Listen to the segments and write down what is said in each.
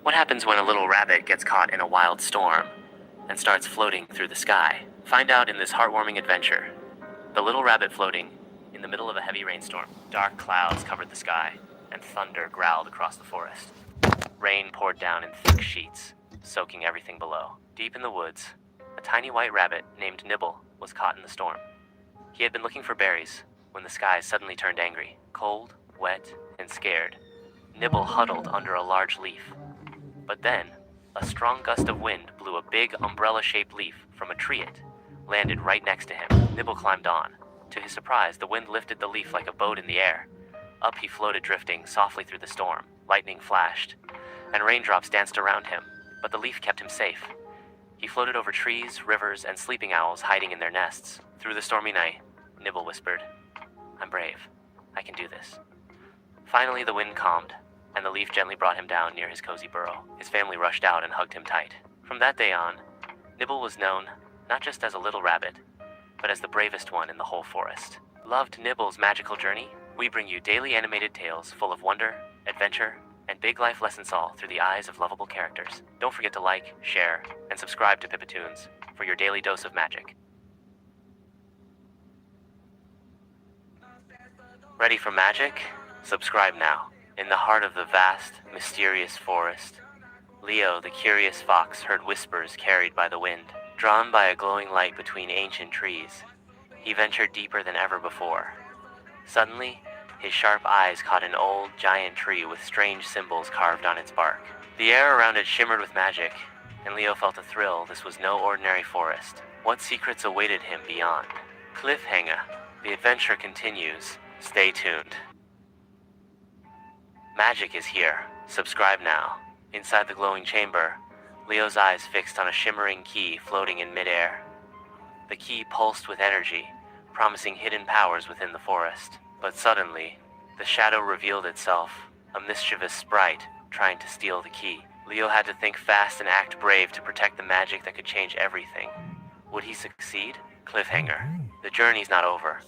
What happens when a little rabbit gets caught in a wild storm and starts floating through the sky? Find out in this heartwarming adventure. The little rabbit floating in the middle of a heavy rainstorm. Dark clouds covered the sky, and thunder growled across the forest. Rain poured down in thick sheets, soaking everything below. Deep in the woods, a tiny white rabbit named Nibble was caught in the storm. He had been looking for berries when the sky suddenly turned angry. Cold, wet, and scared, Nibble huddled under a large leaf. But then, a strong gust of wind blew a big umbrella-shaped leaf from a tree. It landed right next to him. Nibble climbed on. To his surprise, the wind lifted the leaf like a boat in the air. Up he floated, drifting softly through the storm. Lightning flashed, and raindrops danced around him, but the leaf kept him safe. He floated over trees, rivers, and sleeping owls hiding in their nests. Through the stormy night, Nibble whispered, "I'm brave. I can do this." Finally, the wind calmed, and the leaf gently brought him down near his cozy burrow. His family rushed out and hugged him tight. From that day on, Nibble was known not just as a little rabbit, but as the bravest one in the whole forest. Loved Nibble's magical journey? We bring you daily animated tales full of wonder, adventure, and big life lessons all through the eyes of lovable characters. Don't forget to like, share, and subscribe to PippoUnfiltered for your daily dose of magic. Ready for magic? Subscribe now. In the heart of the vast, mysterious forest, Leo, the curious fox, heard whispers carried by the wind. Drawn by a glowing light between ancient trees, he ventured deeper than ever before. Suddenly, his sharp eyes caught an old, giant tree with strange symbols carved on its bark. The air around it shimmered with magic, and Leo felt a thrill. This was no ordinary forest. What secrets awaited him beyond? Cliffhanger. The adventure continues. Stay tuned. Magic is here. Subscribe now. Inside the glowing chamber, Leo's eyes fixed on a shimmering key floating in midair. The key pulsed with energy, promising hidden powers within the forest. But suddenly, the shadow revealed itself, a mischievous sprite trying to steal the key. Leo had to think fast and act brave to protect the magic that could change everything. Would he succeed? Cliffhanger. The journey's not over.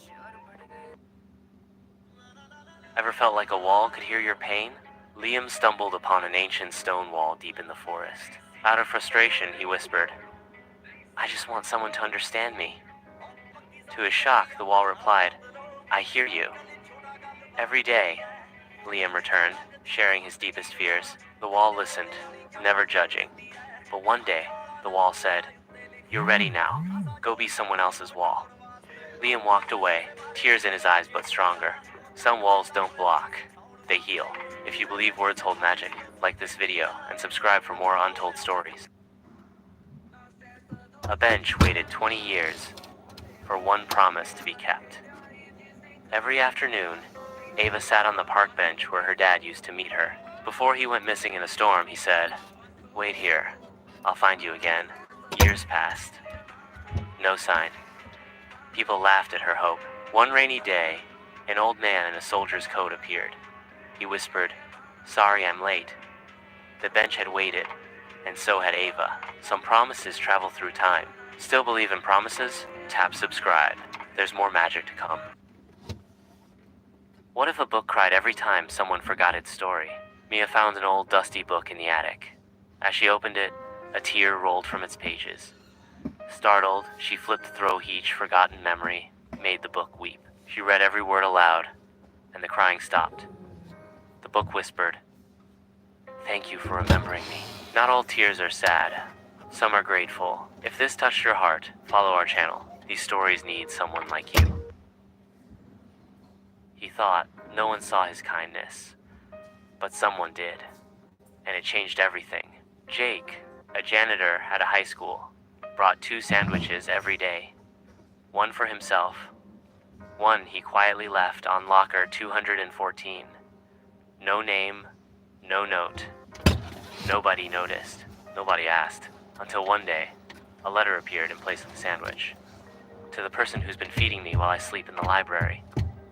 Ever felt like a wall could hear your pain? Liam stumbled upon an ancient stone wall deep in the forest. Out of frustration, he whispered, "I just want someone to understand me." To his shock, the wall replied, "I hear you." "Every day," Liam returned, sharing his deepest fears. The wall listened, never judging. But one day, the wall said, "You're ready now. Go be someone else's wall." Liam walked away, tears in his eyes but stronger. Some walls don't block, they heal. If you believe words hold magic, like this video and subscribe for more untold stories. A bench waited 20 years for one promise to be kept. Every afternoon, Ava sat on the park bench where her dad used to meet her. Before he went missing in a storm, he said, "Wait here. I'll find you again." Years passed. No sign. People laughed at her hope. One rainy day, an old man in a soldier's coat appeared. He whispered, "Sorry I'm late." The bench had waited, and so had Ava. Some promises travel through time. Still believe in promises? Tap subscribe. There's more magic to come. What if a book cried every time someone forgot its story? Mia found an old dusty book in the attic. As she opened it, a tear rolled from its pages. Startled, she flipped through each forgotten memory, made the book weep. She read every word aloud, and the crying stopped. The book whispered, "Thank you for remembering me." Not all tears are sad. Some are grateful. If this touched your heart, follow our channel. These stories need someone like you. He thought no one saw his kindness, but someone did, and it changed everything. Jake, a janitor at a high school, brought 2 sandwiches every day. One for himself. One he quietly left on locker 214. No name, no note. Nobody noticed. Nobody asked. Until one day, a letter appeared in place of the sandwich. "To the person who's been feeding me while I sleep in the library.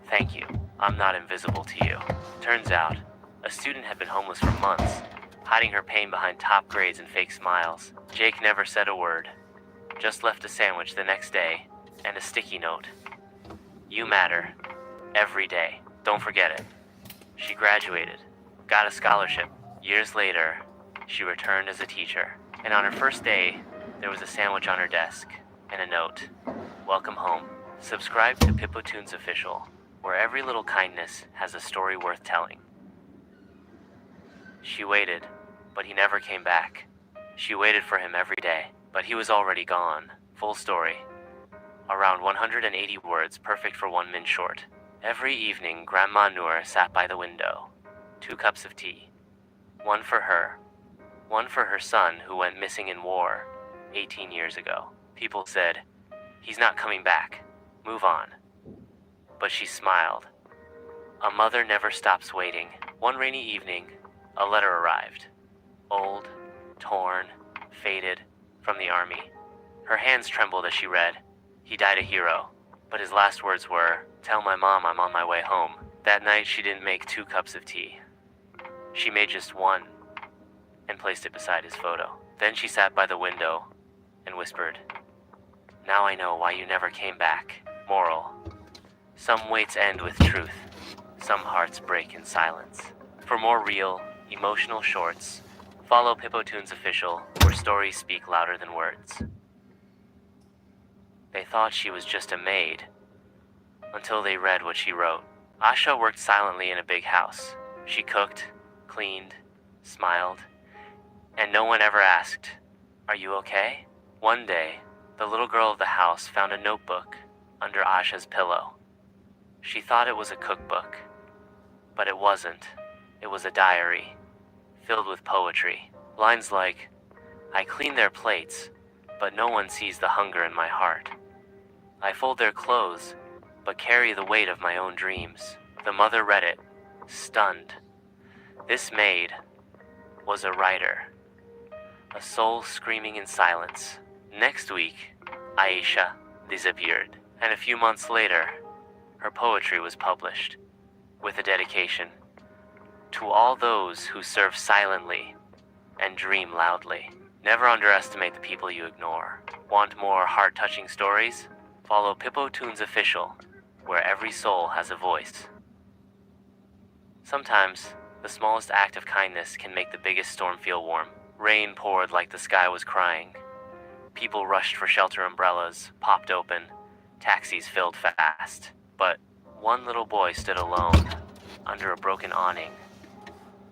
Thank you. I'm not invisible to you." Turns out, a student had been homeless for months, hiding her pain behind top grades and fake smiles. Jake never said a word, just left a sandwich the next day and a sticky note. "You matter. Every day. Don't forget it." She graduated, got a scholarship. Years later, She returned as a teacher, and on her first day, there was a sandwich on her desk and a note. Welcome home. Subscribe to PippoTunes Official, where every little kindness has a story worth telling. She waited, but he never came back. She waited for him every day, but he was already gone. Full story. Around 180 words, perfect for 1 min short. Every evening, Grandma Noor sat by the window. 2 cups of tea. One for her. One for her son who went missing in war 18 years ago. People said, "He's not coming back. Move on." But she smiled. A mother never stops waiting. One rainy evening, a letter arrived. Old, torn, faded, from the army. Her hands trembled as she read. He died a hero, but his last words were, "Tell my mom I'm on my way home." That night she didn't make 2 cups of tea. She made just one and placed it beside his photo. Then she sat by the window and whispered, "Now I know why you never came back." Moral: some waits end with truth. Some hearts break in silence. For more real, emotional shorts, follow PippoTunes Official, where stories speak louder than words. They thought she was just a maid, until they read what she wrote. Asha worked silently in a big house. She cooked, cleaned, smiled, and no one ever asked, "Are you okay?" One day, the little girl of the house found a notebook under Asha's pillow. She thought it was a cookbook, but it wasn't. It was a diary, filled with poetry. Lines like, "I clean their plates, but no one sees the hunger in my heart. I fold their clothes, but carry the weight of my own dreams." The mother read it, stunned. This maid was a writer, a soul screaming in silence. Next week, Aisha disappeared, and a few months later, her poetry was published, with a dedication: "To all those who serve silently and dream loudly." Never underestimate the people you ignore. Want more heart-touching stories? Follow PippoTunes Official, where every soul has a voice. Sometimes, the smallest act of kindness can make the biggest storm feel warm. Rain poured like the sky was crying. People rushed for shelter umbrellas, popped open. Taxis filled fast. But one little boy stood alone, under a broken awning,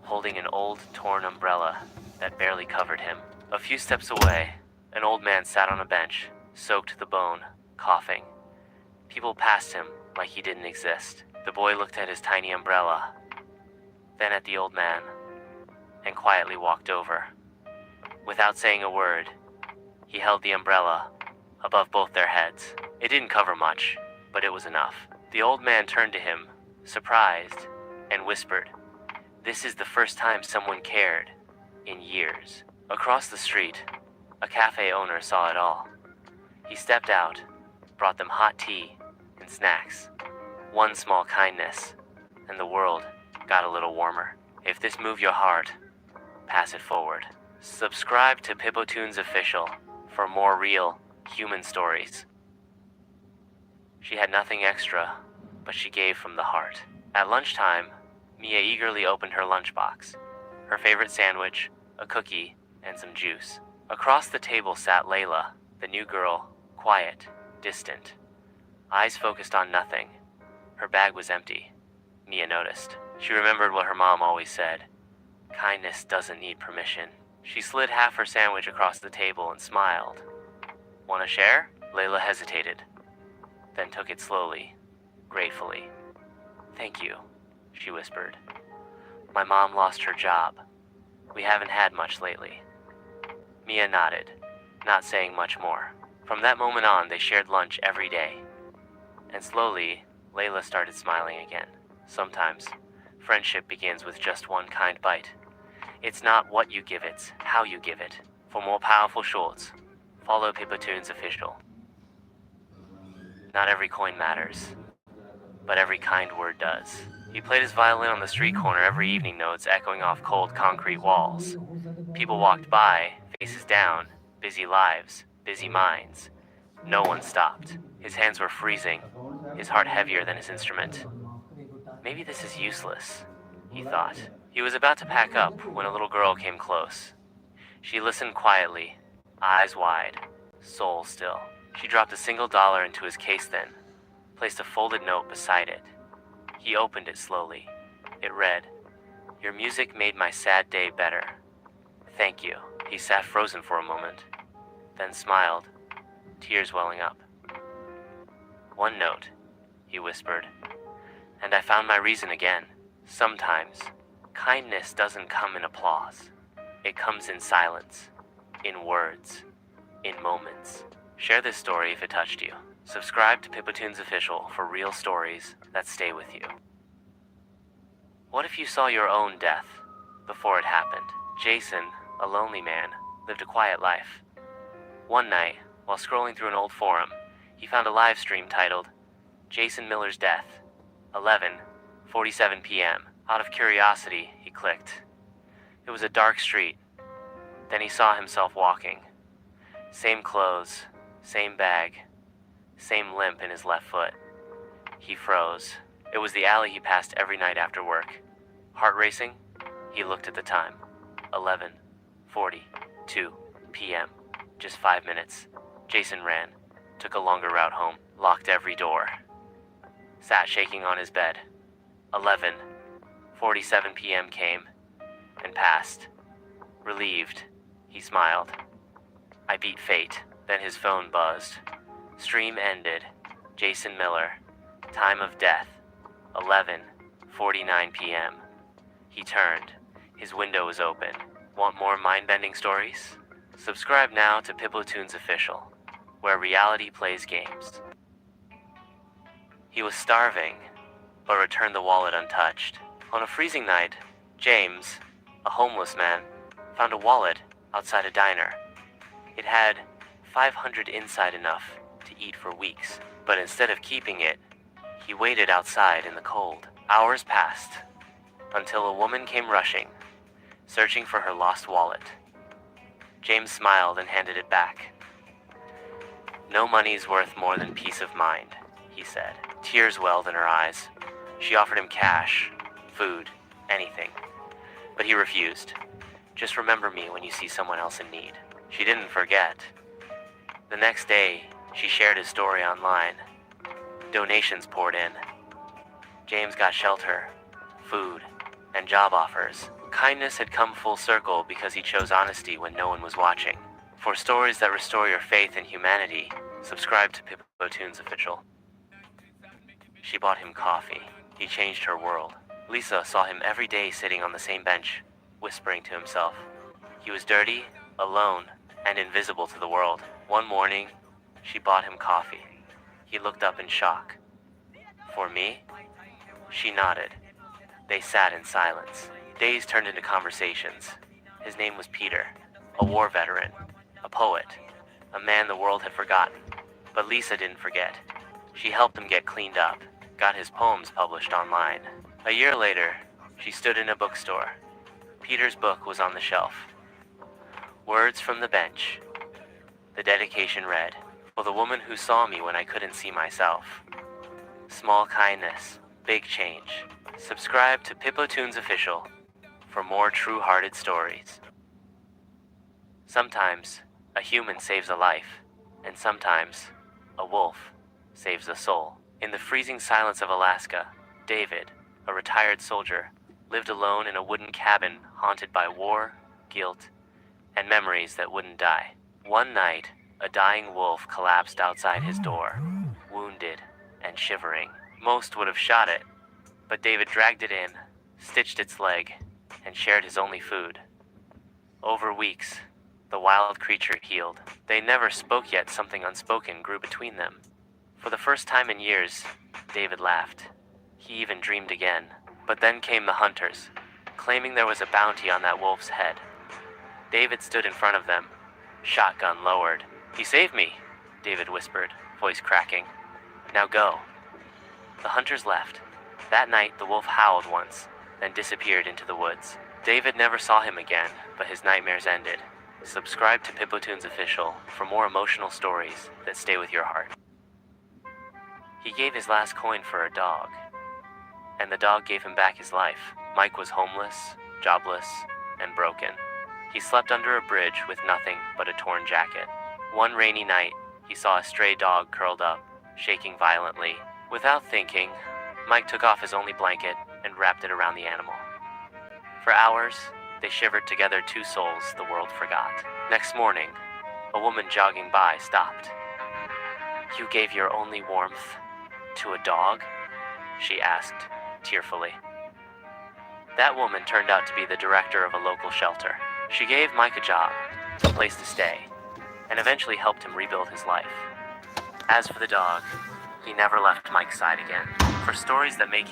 holding an old, torn umbrella that barely covered him. A few steps away, an old man sat on a bench, soaked to the bone, coughing. People passed him like he didn't exist. The boy looked at his tiny umbrella, then at the old man, and quietly walked over. Without saying a word, he held the umbrella above both their heads. It didn't cover much, but it was enough. The old man turned to him, surprised, and whispered, "This is the first time someone cared in years." Across the street, a cafe owner saw it all. He stepped out, brought them hot tea and snacks. One small kindness, and the world got a little warmer. If this moved your heart, pass it forward. Subscribe to PippoTunes Official for more real, human stories. She had nothing extra, but she gave from the heart. At lunchtime, Mia eagerly opened her lunchbox. Her favorite sandwich, a cookie, and some juice. Across the table sat Layla, the new girl, quiet, distant, eyes focused on nothing. Her bag was empty. Mia noticed. She remembered what her mom always said: kindness doesn't need permission. She slid half her sandwich across the table and smiled. "Want to share?" Layla hesitated, then took it slowly, gratefully. "Thank you," she whispered. "My mom lost her job. We haven't had much lately." Mia nodded, not saying much more. From that moment on, they shared lunch every day. And slowly, Layla started smiling again. Sometimes, friendship begins with just one kind bite. It's not what you give, it's how you give it. For more powerful shorts, follow PippoTunes Official. Not every coin matters, but every kind word does. He played his violin on the street corner every evening, notes echoing off cold concrete walls. People walked by, faces down, busy lives, busy minds. No one stopped. His hands were freezing, his heart heavier than his instrument. Maybe this is useless, he thought. He was about to pack up when a little girl came close. She listened quietly, eyes wide, soul still. She dropped a single dollar into his case then, placed a folded note beside it. He opened it slowly. It read, "Your music made my sad day better. Thank you." He sat frozen for a moment, then smiled, tears welling up. "One note," he whispered, "and I found my reason again. Sometimes, kindness doesn't come in applause. It comes in silence, in words, in moments." Share this story if it touched you. Subscribe to PippoTunes Official for real stories that stay with you. What if you saw your own death before it happened? Jason, a lonely man, lived a quiet life. One night, while scrolling through an old forum, he found a live stream titled, "Jason Miller's Death, 11:47 p.m. Out of curiosity, he clicked. It was a dark street. Then he saw himself walking. Same clothes, same bag, same limp in his left foot. He froze. It was the alley he passed every night after work. Heart racing, he looked at the time. 11:42 p.m. Just 5 minutes. Jason ran, took a longer route home, locked every door. Sat shaking on his bed. 11:47 p.m. came and passed. Relieved, he smiled. I beat fate. Then his phone buzzed. Stream ended. Jason Miller. Time of death, 11:49 p.m. He turned. His window was open. Want more mind-bending stories? Subscribe now to PippoTunes Official, where reality plays games. He was starving, but returned the wallet untouched. On a freezing night, James, a homeless man, found a wallet outside a diner. It had 500 inside, enough to eat for weeks, but instead of keeping it, he waited outside in the cold. Hours passed, until a woman came rushing, searching for her lost wallet. James smiled and handed it back. "No money's worth more than peace of mind," he said. Tears welled in her eyes. She offered him cash, food, anything. But he refused. "Just remember me when you see someone else in need." She didn't forget. The next day, she shared his story online. Donations poured in. James got shelter, food, and job offers. Kindness had come full circle because he chose honesty when no one was watching. For stories that restore your faith in humanity, subscribe to PippoTunes Official. She bought him coffee. He changed her world. Lisa saw him every day sitting on the same bench, whispering to himself. He was dirty, alone, and invisible to the world. One morning, she bought him coffee. He looked up in shock. "For me?" She nodded. They sat in silence. Days turned into conversations. His name was Peter, a war veteran, a poet, a man the world had forgotten. But Lisa didn't forget. She helped him get cleaned up, got his poems published online. A year later, she stood in a bookstore. Peter's book was on the shelf. Words from the bench. The dedication read, "For the woman who saw me when I couldn't see myself." Small kindness, big change. Subscribe to PippoTunes Official for more true-hearted stories. Sometimes, a human saves a life, and sometimes, a wolf saves a soul. In the freezing silence of Alaska, David, a retired soldier, lived alone in a wooden cabin haunted by war, guilt, and memories that wouldn't die. One night, a dying wolf collapsed outside his door, wounded and shivering. Most would have shot it, but David dragged it in, stitched its leg, and shared his only food. Over weeks, the wild creature healed. They never spoke, yet something unspoken grew between them. For the first time in years, David laughed. He even dreamed again. But then came the hunters, claiming there was a bounty on that wolf's head. David stood in front of them, shotgun lowered. "He saved me," David whispered, voice cracking. "Now go." The hunters left. That night, the wolf howled once, then disappeared into the woods. David never saw him again, but his nightmares ended. Subscribe to PippoTunes Official for more emotional stories that stay with your heart. He gave his last coin for a dog, and the dog gave him back his life. Mike was homeless, jobless, and broken. He slept under a bridge with nothing but a torn jacket. One rainy night, he saw a stray dog curled up, shaking violently. Without thinking, Mike took off his only blanket and wrapped it around the animal. For hours, they shivered together, two souls the world forgot. Next morning, a woman jogging by stopped. "You gave your only warmth to a dog?" she asked, tearfully. That woman turned out to be the director of a local shelter. She gave Mike a job, a place to stay, and eventually helped him rebuild his life. As for the dog, he never left Mike's side again. For stories that make